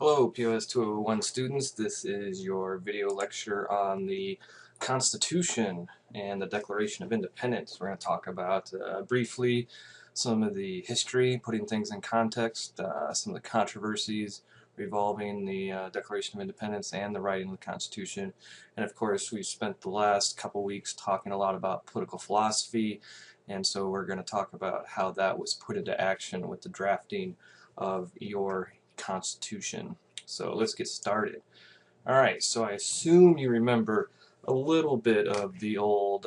Hello, POS 201 students. This is your video lecture on the Constitution and the Declaration of Independence. We're going to talk about briefly some of the history, putting things in context, some of the controversies revolving the Declaration of Independence and the writing of the Constitution. And of course, we've spent the last couple weeks talking a lot about political philosophy, and so we're going to talk about how that was put into action with the drafting of your Constitution. So let's get started. Alright, so I assume you remember a little bit of the old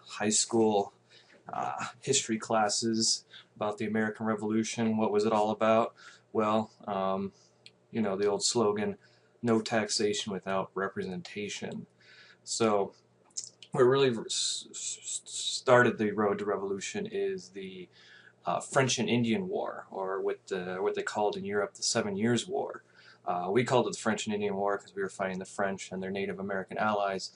high school history classes about the American Revolution. What was it all about? Well, you know, the old slogan, no taxation without representation. So what really started the road to revolution is the French and Indian War, or what they called in Europe the 7 Years' War. We called it the French and Indian War because we were fighting the French and their Native American allies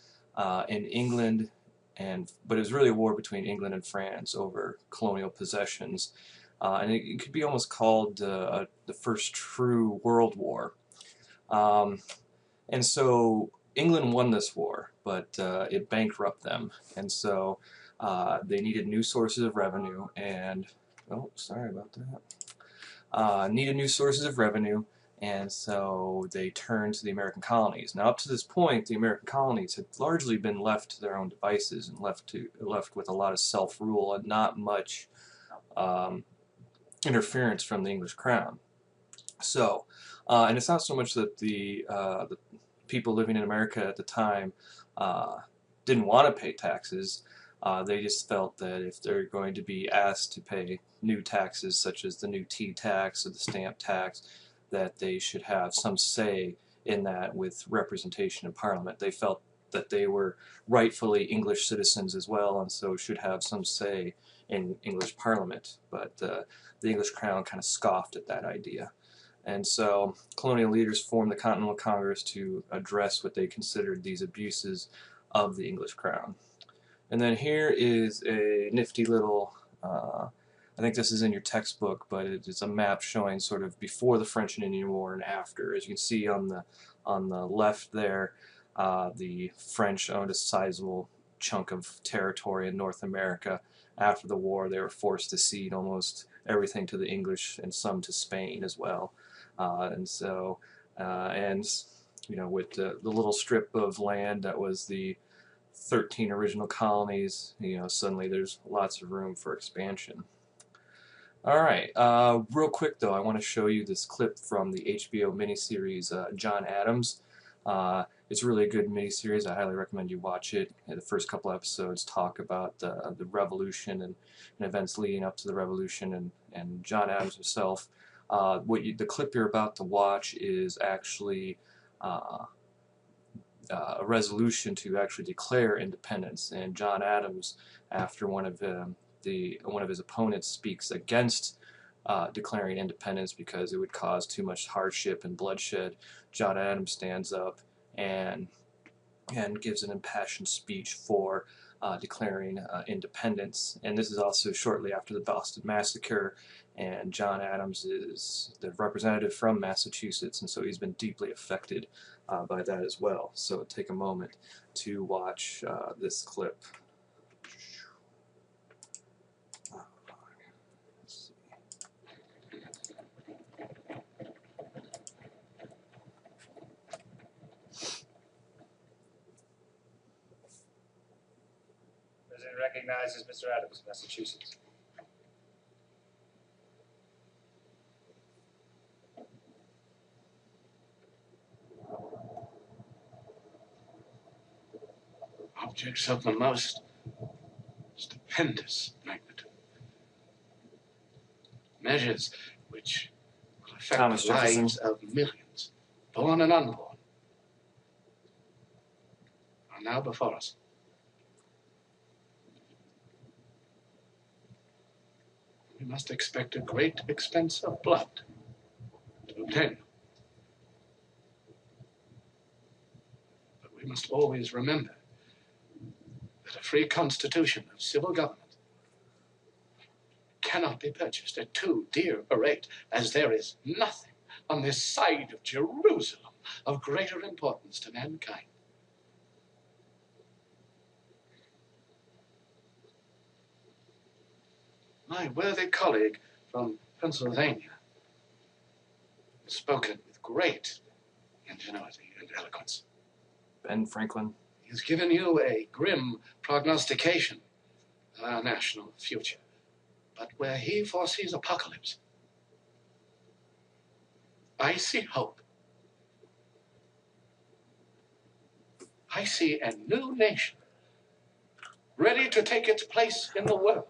in England, but it was really a war between England and France over colonial possessions, and it could be almost called the first true world war. And so England won this war, but it bankrupted them, and so they needed new sources of revenue, and oh, sorry about that. Needed new sources of revenue, and so they turned to the American colonies. Now, up to this point, the American colonies had largely been left to their own devices and left with a lot of self-rule and not much interference from the English crown. So, and it's not so much that the people living in America at the time didn't want to pay taxes. They just felt that if they're going to be asked to pay new taxes, such as the new tea tax or the stamp tax, that they should have some say in that with representation in Parliament. They felt that they were rightfully English citizens as well, and so should have some say in English Parliament. But the English Crown kind of scoffed at that idea. And so colonial leaders formed the Continental Congress to address what they considered these abuses of the English Crown. And then here is a nifty little, I think this is in your textbook, but it's a map showing sort of before the French and Indian War and after. As you can see on the left there, the French owned a sizable chunk of territory in North America. After the war, they were forced to cede almost everything to the English and some to Spain as well. And so, you know, with the little strip of land that was the 13 original colonies, you know, suddenly there's lots of room for expansion. Alright, real quick though, I want to show you this clip from the HBO miniseries John Adams. It's really a good miniseries. I highly recommend you watch it. The first couple episodes talk about the revolution and events leading up to the revolution and John Adams himself. The clip you're about to watch is actually a resolution to actually declare independence, and John Adams, after one of his opponents speaks against declaring independence because it would cause too much hardship and bloodshed, John Adams stands up and gives an impassioned speech for declaring independence. And this is also shortly after the Boston Massacre, and John Adams is the representative from Massachusetts, and so he's been deeply affected by that as well. So take a moment to watch this clip. President recognizes Mr. Adams of Massachusetts. Objects of the most stupendous magnitude. Measures which will affect Thomas the Jefferson. lives of millions, born and unborn, are now before us. We must expect a great expense of blood to obtain them. But we must always remember that a free constitution of civil government cannot be purchased at too dear a rate, as there is nothing on this side of Jerusalem of greater importance to mankind. My worthy colleague from Pennsylvania has spoken with great ingenuity and eloquence. Ben Franklin. He's given you a grim prognostication of our national future. But where he foresees apocalypse, I see hope. I see a new nation ready to take its place in the world.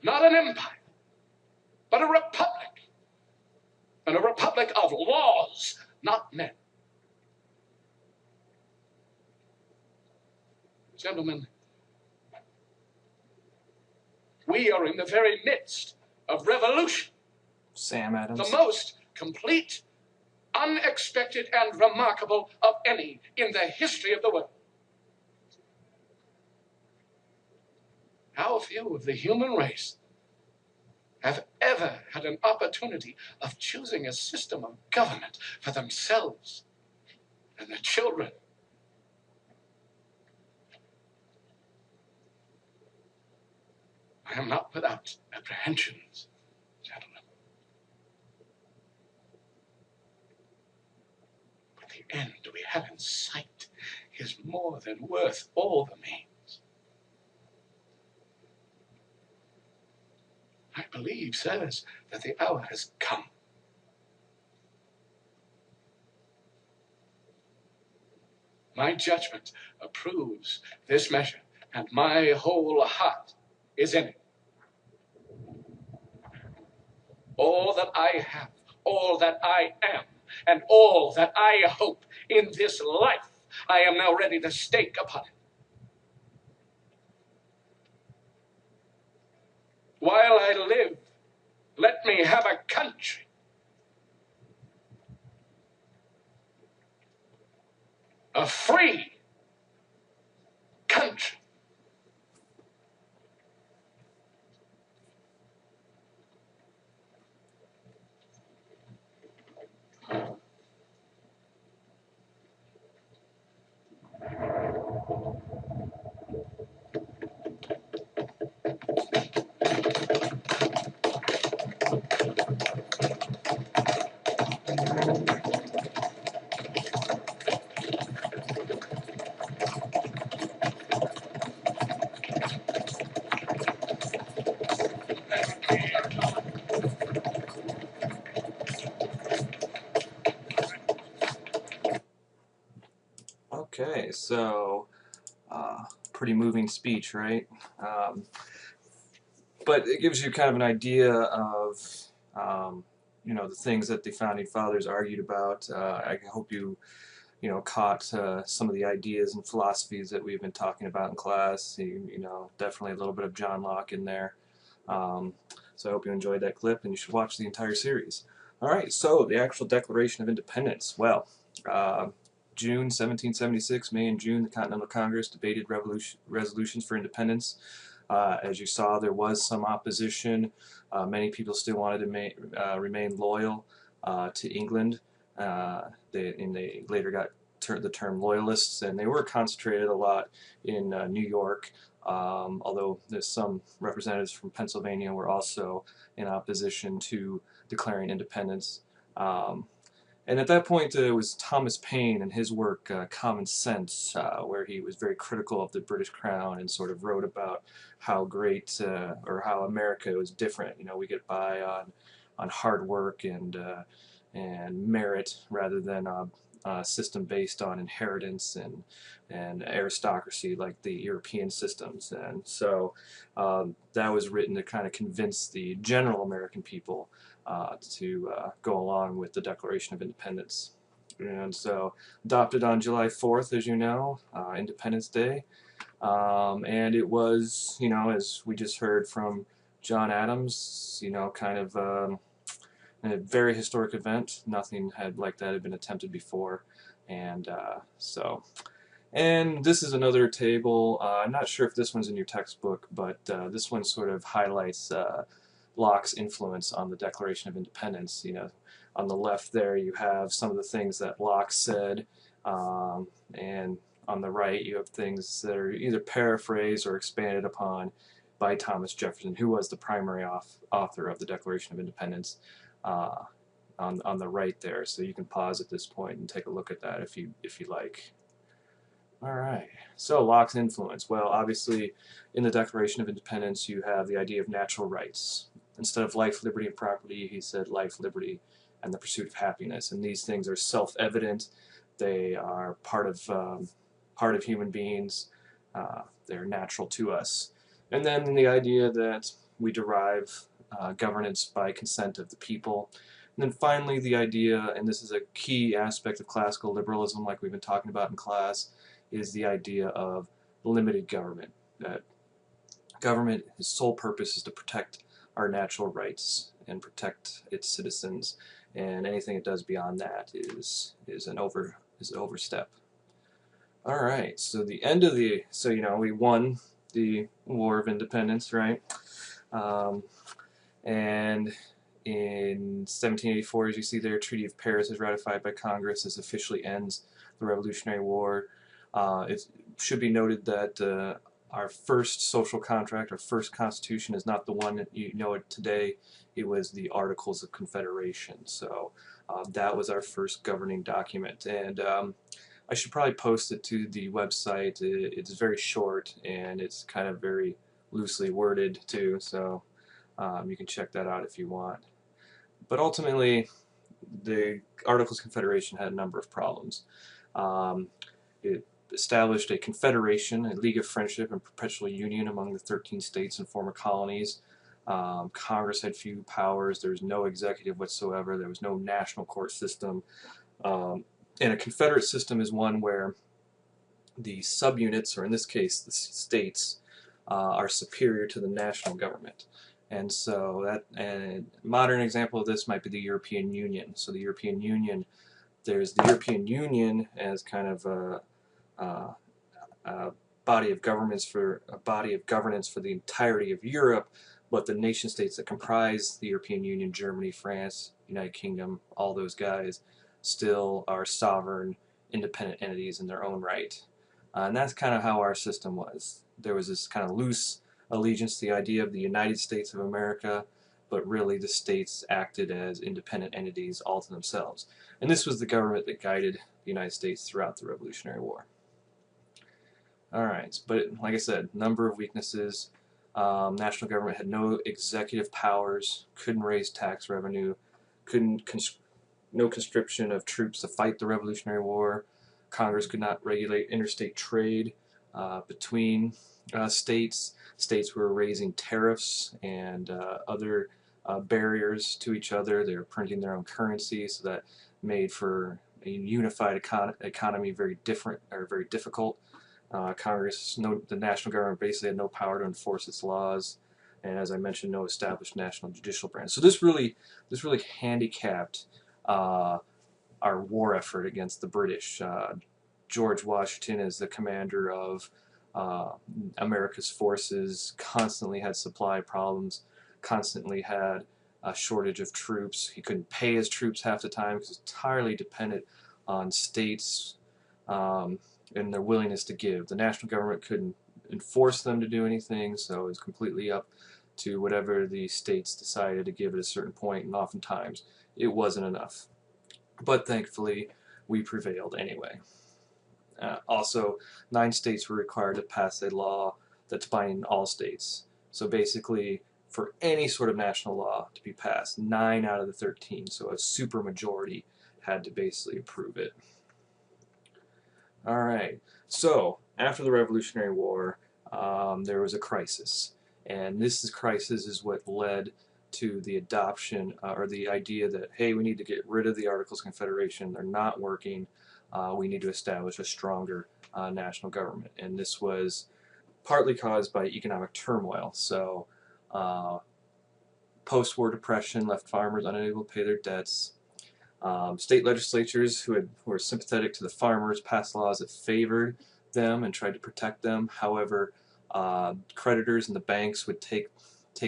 Not an empire, but a republic. And a republic of laws, not men. Gentlemen, we are in the very midst of revolution. Sam Adams. The most complete, unexpected, and remarkable of any in the history of the world. How few of the human race have ever had an opportunity of choosing a system of government for themselves and their children. I am not without apprehensions, gentlemen. But the end we have in sight is more than worth all the means. I believe, sirs, that the hour has come. My judgment approves this measure, and my whole heart is in it. All that I have, all that I am, and all that I hope in this life, I am now ready to stake upon it. While I live, let me have a country. A free country. Okay, so pretty moving speech, right? But it gives you kind of an idea of the things that the founding fathers argued about. I hope you caught some of the ideas and philosophies that we've been talking about in class. Definitely a little bit of John Locke in there. So I hope you enjoyed that clip, and you should watch the entire series. All right, so the actual Declaration of Independence. Well, June 1776, May and June, the Continental Congress debated resolutions for independence. As you saw, there was some opposition. Many people still wanted to remain loyal to England. They later got the term loyalists, and they were concentrated a lot in New York, although there's some representatives from Pennsylvania were also in opposition to declaring independence. And at that point, it was Thomas Paine and his work, Common Sense, where he was very critical of the British Crown and sort of wrote about how great or how America was different. We get by on hard work and merit rather than a system based on inheritance and aristocracy like the European systems. And so that was written to kind of convince the general American people to go along with the Declaration of Independence. And so adopted on July 4th, as you know, Independence Day. And it was, as we just heard from John Adams, kind of a very historic event. Nothing like that had been attempted before. And and this is another table. I'm not sure if this one's in your textbook, but this one sort of highlights Locke's influence on the Declaration of Independence. On the left there you have some of the things that Locke said, and on the right you have things that are either paraphrased or expanded upon by Thomas Jefferson, who was the primary author of the Declaration of Independence, on the right there. So you can pause at this point and take a look at that if you like. All right. So Locke's influence. Well, obviously, in the Declaration of Independence, you have the idea of natural rights. Instead of life, liberty, and property, he said life, liberty, and the pursuit of happiness. And these things are self-evident. They are part of human beings. They're natural to us. And then the idea that we derive governance by consent of the people. And then finally, the idea, and this is a key aspect of classical liberalism, like we've been talking about in class, is the idea of limited government. That government, its sole purpose is to protect our natural rights and protect its citizens, and anything it does beyond that is an overstep. All right, so the end of the, so we won the War of Independence, right? And in 1784, as you see there, Treaty of Paris is ratified by Congress. This officially ends the Revolutionary War. It should be noted that our first social contract, our first constitution, is not the one that you know it today. It was the Articles of Confederation. So that was our first governing document. And I should probably post it to the website. It's very short and it's kind of very loosely worded too. So you can check that out if you want. But ultimately, the Articles of Confederation had a number of problems. It established a confederation, a league of friendship and perpetual union among the 13 states and former colonies. Congress had few powers. There was no executive whatsoever. There was no national court system. And a confederate system is one where the subunits, or in this case the states, are superior to the national government. And so a modern example of this might be the European Union. So the European Union, there's the European Union as kind of a body of governance for the entirety of Europe, but the nation states that comprise the European Union, Germany, France, United Kingdom, all those guys, still are sovereign, independent entities in their own right. And that's kind of how our system was. There was this kind of loose allegiance to the idea of the United States of America, but really the states acted as independent entities all to themselves. And this was the government that guided the United States throughout the Revolutionary War. Alright, but like I said, number of weaknesses. National government had no executive powers, couldn't raise tax revenue, no conscription of troops to fight the Revolutionary War. Congress could not regulate interstate trade between states. States were raising tariffs and other barriers to each other. They were printing their own currency, so that made for a unified economy very difficult. The national government basically had no power to enforce its laws, and as I mentioned, no established national judicial branch. So this really handicapped our war effort against the British. George Washington, as the commander of America's forces, constantly had supply problems, constantly had a shortage of troops. He couldn't pay his troops half the time because he was entirely dependent on states and their willingness to give. The national government couldn't enforce them to do anything, so it was completely up to whatever the states decided to give at a certain point, and oftentimes it wasn't enough. But thankfully, we prevailed anyway. Also, 9 states were required to pass a law that's binding all states. So basically, for any sort of national law to be passed, 9 out of the 13, so a supermajority, had to basically approve it. Alright, so after the Revolutionary War, there was a crisis. And this crisis is what led to the adoption, or the idea that, hey, we need to get rid of the Articles of Confederation. They're not working. We need to establish a stronger national government. And this was partly caused by economic turmoil. So post-war depression left farmers unable to pay their debts. State legislatures who were sympathetic to the farmers passed laws that favored them and tried to protect them. However, creditors and the banks would take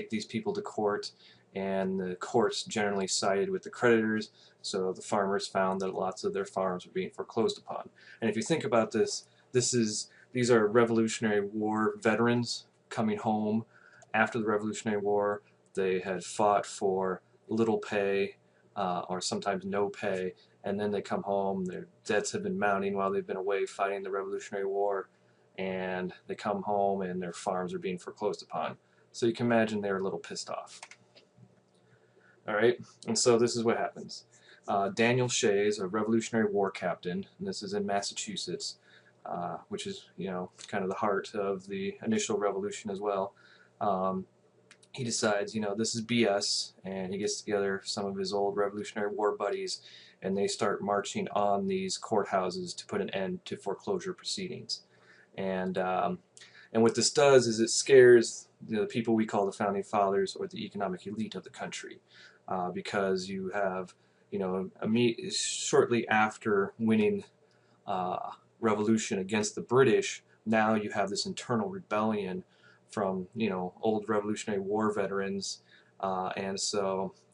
these people to court and the courts generally sided with the creditors, so the farmers found that lots of their farms were being foreclosed upon. And if you think about this, these are Revolutionary War veterans coming home after the Revolutionary War. They had fought for little pay or sometimes no pay, and then they come home. Their debts have been mounting while they've been away fighting the Revolutionary War, and they come home and their farms are being foreclosed upon. So you can imagine they're a little pissed off. All right, and so this is what happens. Daniel Shays, a Revolutionary War captain, and this is in Massachusetts, which is, you know, kind of the heart of the initial revolution as well. He decides, you know, this is BS, and he gets together some of his old Revolutionary War buddies, and they start marching on these courthouses to put an end to foreclosure proceedings. And what this does is it scares the people we call the Founding Fathers, or the economic elite of the country, because you have, you know, shortly after winning revolution against the British, now you have this internal rebellion from, you know, old Revolutionary War veterans, and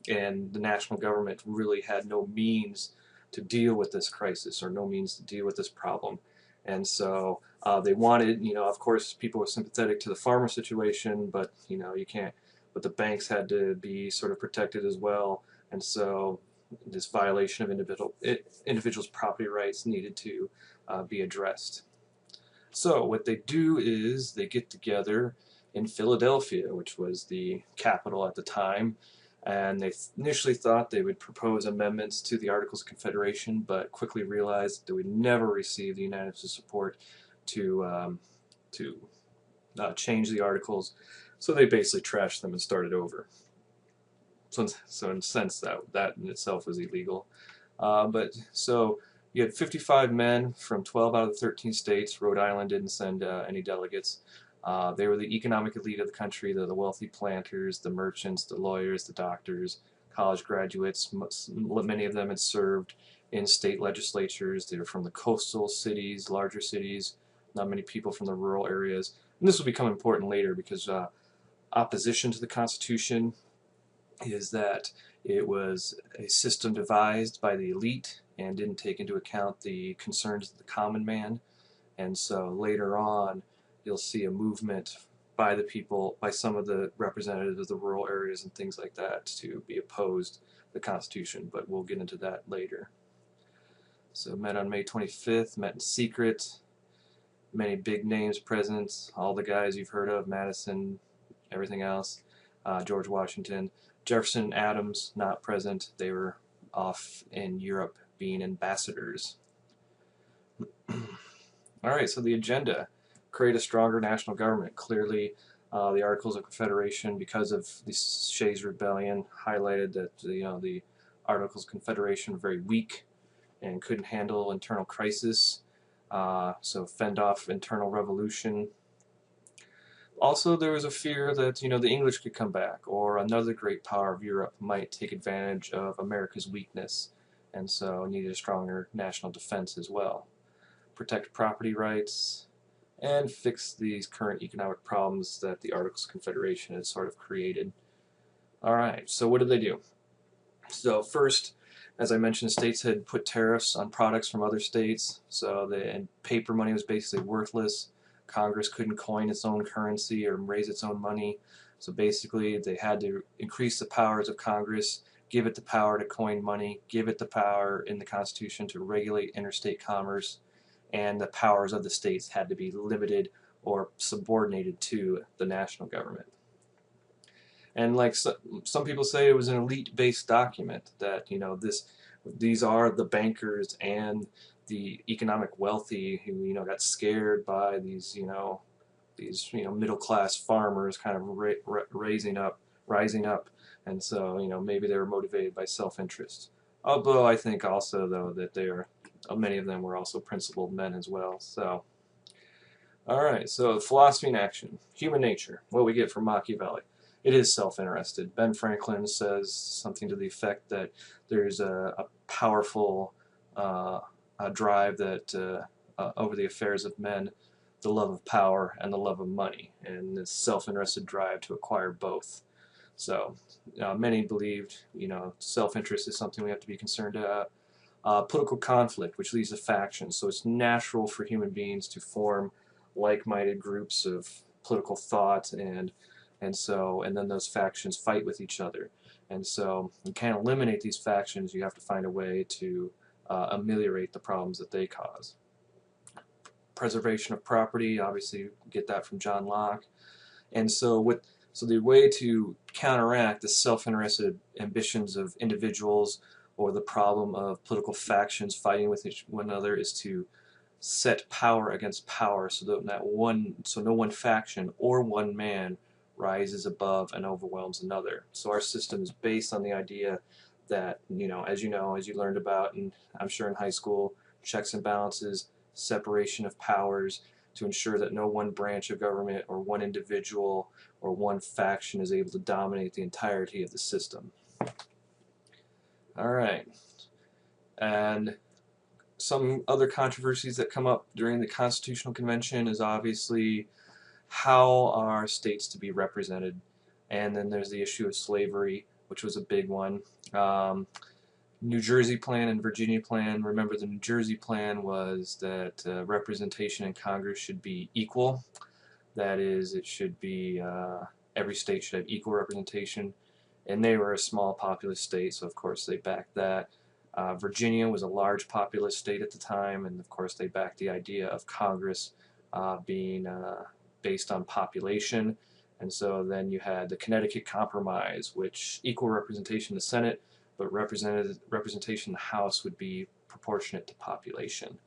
the national government really had no means to deal with this crisis, or no means to deal with this problem. And so they wanted, you know, of course, people were sympathetic to the farmer situation, but, you know, you can't, but the banks had to be sort of protected as well. And so this violation of individuals' property rights needed to be addressed. So what they do is they get together in Philadelphia, which was the capital at the time, and they initially thought they would propose amendments to the Articles of Confederation, but quickly realized they would never receive the unanimous support to change the articles, so they basically trashed them and started over. So in a sense, that in itself was illegal. But so you had 55 men from 12 out of the 13 states. Rhode Island didn't send any delegates. They were the economic elite of the country. They're the wealthy planters, the merchants, the lawyers, the doctors, college graduates. Many of them had served in state legislatures. They were from the coastal cities, larger cities, not many people from the rural areas. And this will become important later, because opposition to the Constitution is that it was a system devised by the elite and didn't take into account the concerns of the common man. And so later on, you'll see a movement by the people, by some of the representatives of the rural areas and things like that, to be opposed to the Constitution, but we'll get into that later. So met on May 25th, met in secret, many big names present, all the guys you've heard of, Madison, everything else, George Washington. Jefferson and Adams not present, they were off in Europe being ambassadors. Alright, so the agenda: create a stronger national government. Clearly, the Articles of Confederation, because of the Shays Rebellion, highlighted that, you know, the Articles of Confederation were very weak and couldn't handle internal crisis, so fend off internal revolution. Also, there was a fear that, you know, the English could come back, or another great power of Europe might take advantage of America's weakness, and so needed a stronger national defense as well. Protect property rights, and fix these current economic problems that the Articles of Confederation had sort of created. Alright, so what did they do? So first, as I mentioned, states had put tariffs on products from other states, and paper money was basically worthless. Congress couldn't coin its own currency or raise its own money, so basically they had to increase the powers of Congress, give it the power to coin money, give it the power in the Constitution to regulate interstate commerce, and the powers of the states had to be limited or subordinated to the national government. And like some people say, it was an elite-based document that, you know, these are the bankers and the economic wealthy who, you know, got scared by these middle-class farmers kind of rising up, and so, you know, maybe they were motivated by self-interest. Although I think also, though, that many of them were also principled men as well. So, all right. So philosophy in action, human nature. What we get from Machiavelli. It is self-interested. Ben Franklin says something to the effect that there's a powerful drive that over the affairs of men, the love of power and the love of money, and this self-interested drive to acquire both. So many believed, self-interest is something we have to be concerned about. Political conflict, which leads to factions. So it's natural for human beings to form like-minded groups of political thought, and then those factions fight with each other. And so you can't eliminate these factions. You have to find a way to ameliorate the problems that they cause. Preservation of property, obviously you get that from John Locke. And so the way to counteract the self-interested ambitions of individuals or the problem of political factions fighting with one another is to set power against power, so no one faction or one man rises above and overwhelms another. So our system is based on the idea that, as you learned about, and I'm sure in high school, checks and balances, separation of powers, to ensure that no one branch of government or one individual or one faction is able to dominate the entirety of the system. All right. And some other controversies that come up during the Constitutional Convention is obviously how are states to be represented, and then there's the issue of slavery, which was a big one. New Jersey plan and Virginia plan. Remember, the New Jersey plan was that representation in Congress should be equal. That is, it should be every state should have equal representation, and they were a small populous state, so of course they backed that. Virginia was a large populous state at the time, and of course they backed the idea of Congress being based on population. And so then you had the Connecticut Compromise, which equal representation in the Senate, but representation in the House would be proportionate to population.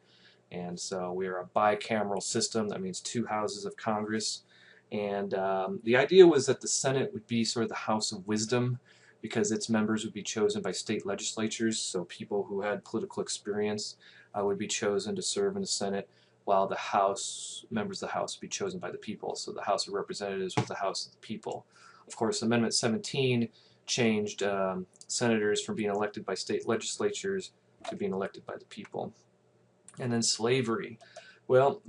And so we are a bicameral system. That means 2 houses of Congress. And the idea was that the Senate would be sort of the house of wisdom, because its members would be chosen by state legislatures, so people who had political experience would be chosen to serve in the Senate, while the members of the House would be chosen by the people. So the House of Representatives was the House of the people. Of course, Amendment 17 changed senators from being elected by state legislatures to being elected by the people. And then slavery. Well,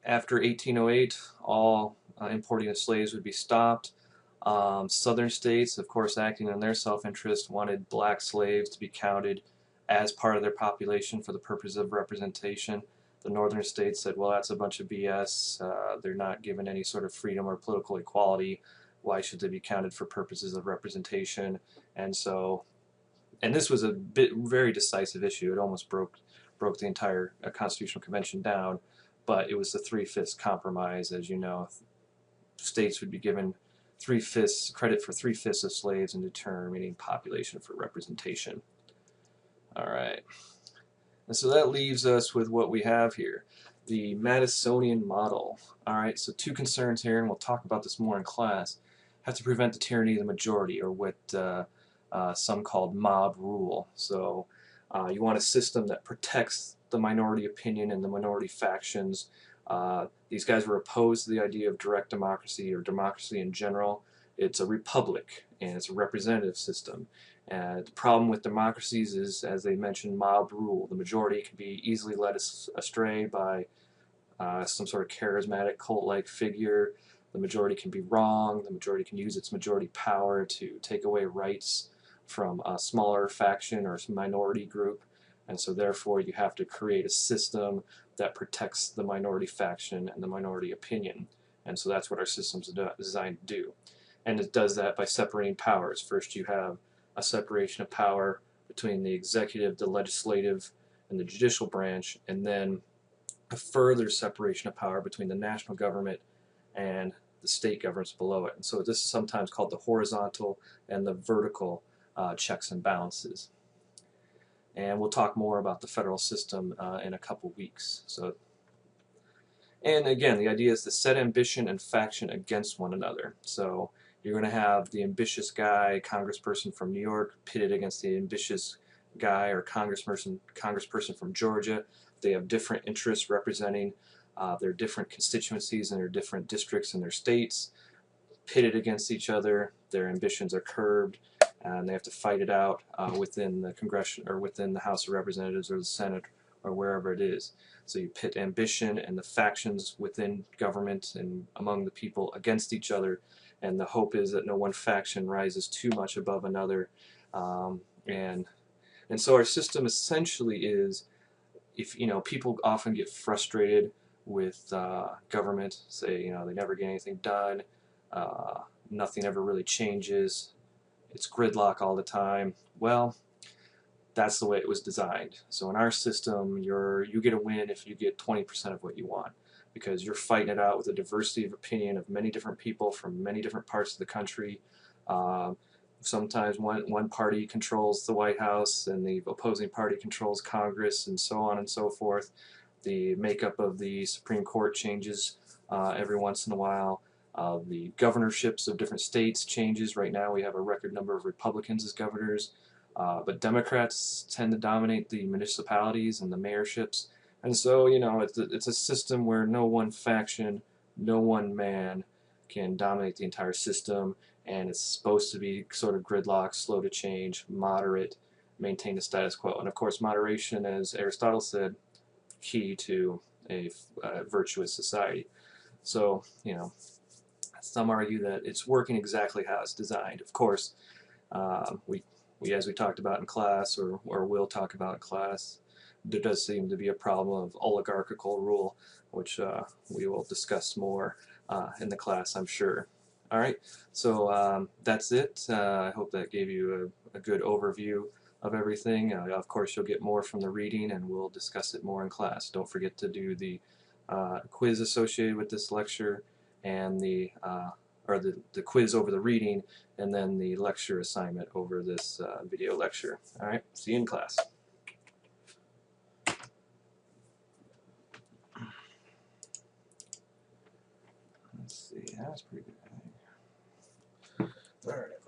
after 1808, all importing of slaves would be stopped. Southern states, of course, acting in their self-interest, wanted black slaves to be counted as part of their population for the purpose of representation. The northern states said, well, that's a bunch of BS. They're not given any sort of freedom or political equality. Why should they be counted for purposes of representation? And this was a very decisive issue. It almost broke the entire Constitutional Convention down, but it was the 3/5 compromise. As you know, states would be given credit for 3/5 of slaves in determining population for representation. All right. And so that leaves us with what we have here, the Madisonian Model. All right, so 2 concerns here, and we'll talk about this more in class. Have to prevent the tyranny of the majority, or what some called mob rule. So you want a system that protects the minority opinion and the minority factions. These guys were opposed to the idea of direct democracy or democracy in general. It's a republic, and it's a representative system. The problem with democracies is, as they mentioned, mob rule. The majority can be easily led astray by some sort of charismatic cult-like figure. The majority can be wrong. The majority can use its majority power to take away rights from a smaller faction or minority group. And so therefore you have to create a system that protects the minority faction and the minority opinion. And so that's what our system's designed to do. And it does that by separating powers. First you have a separation of power between the executive, the legislative, and the judicial branch, and then a further separation of power between the national government and the state governments below it. And so this is sometimes called the horizontal and the vertical checks and balances. And we'll talk more about the federal system in a couple weeks. And again, the idea is to set ambition and faction against one another. So you're going to have the ambitious guy, congressperson from New York, pitted against the ambitious guy or congressperson from Georgia. They have different interests representing their different constituencies and their different districts in their states, pitted against each other. Their ambitions are curbed, and they have to fight it out within the Congression or within the House of Representatives or the Senate or wherever it is. So you pit ambition and the factions within government and among the people against each other, and the hope is that no one faction rises too much above another. Um, and so our system essentially is, if people often get frustrated with government, say they never get anything done, nothing ever really changes, it's gridlock all the time. Well, that's the way it was designed. So in our system, you get a win if you get 20% of what you want, because you're fighting it out with a diversity of opinion of many different people from many different parts of the country. Um, Sometimes one party controls the White House and the opposing party controls Congress, and so on and so forth. The makeup of the Supreme Court changes every once in a while. The governorships of different states changes. Right now we have a record number of Republicans as governors, but Democrats tend to dominate the municipalities and the mayorships. And so, it's a system where no one faction, no one man can dominate the entire system, and it's supposed to be sort of gridlock, slow to change, moderate, maintain the status quo. And of course, moderation, as Aristotle said, key to a virtuous society. So, some argue that it's working exactly how it's designed. Of course, we as we talked about in class, or will talk about in class, there does seem to be a problem of oligarchical rule, which we will discuss more in the class, I'm sure. All right, so that's it. I hope that gave you a good overview of everything. Of course, you'll get more from the reading, and we'll discuss it more in class. Don't forget to do the quiz associated with this lecture, and the quiz over the reading, and then the lecture assignment over this video lecture. All right, see you in class. Let's see, that's pretty good. All right.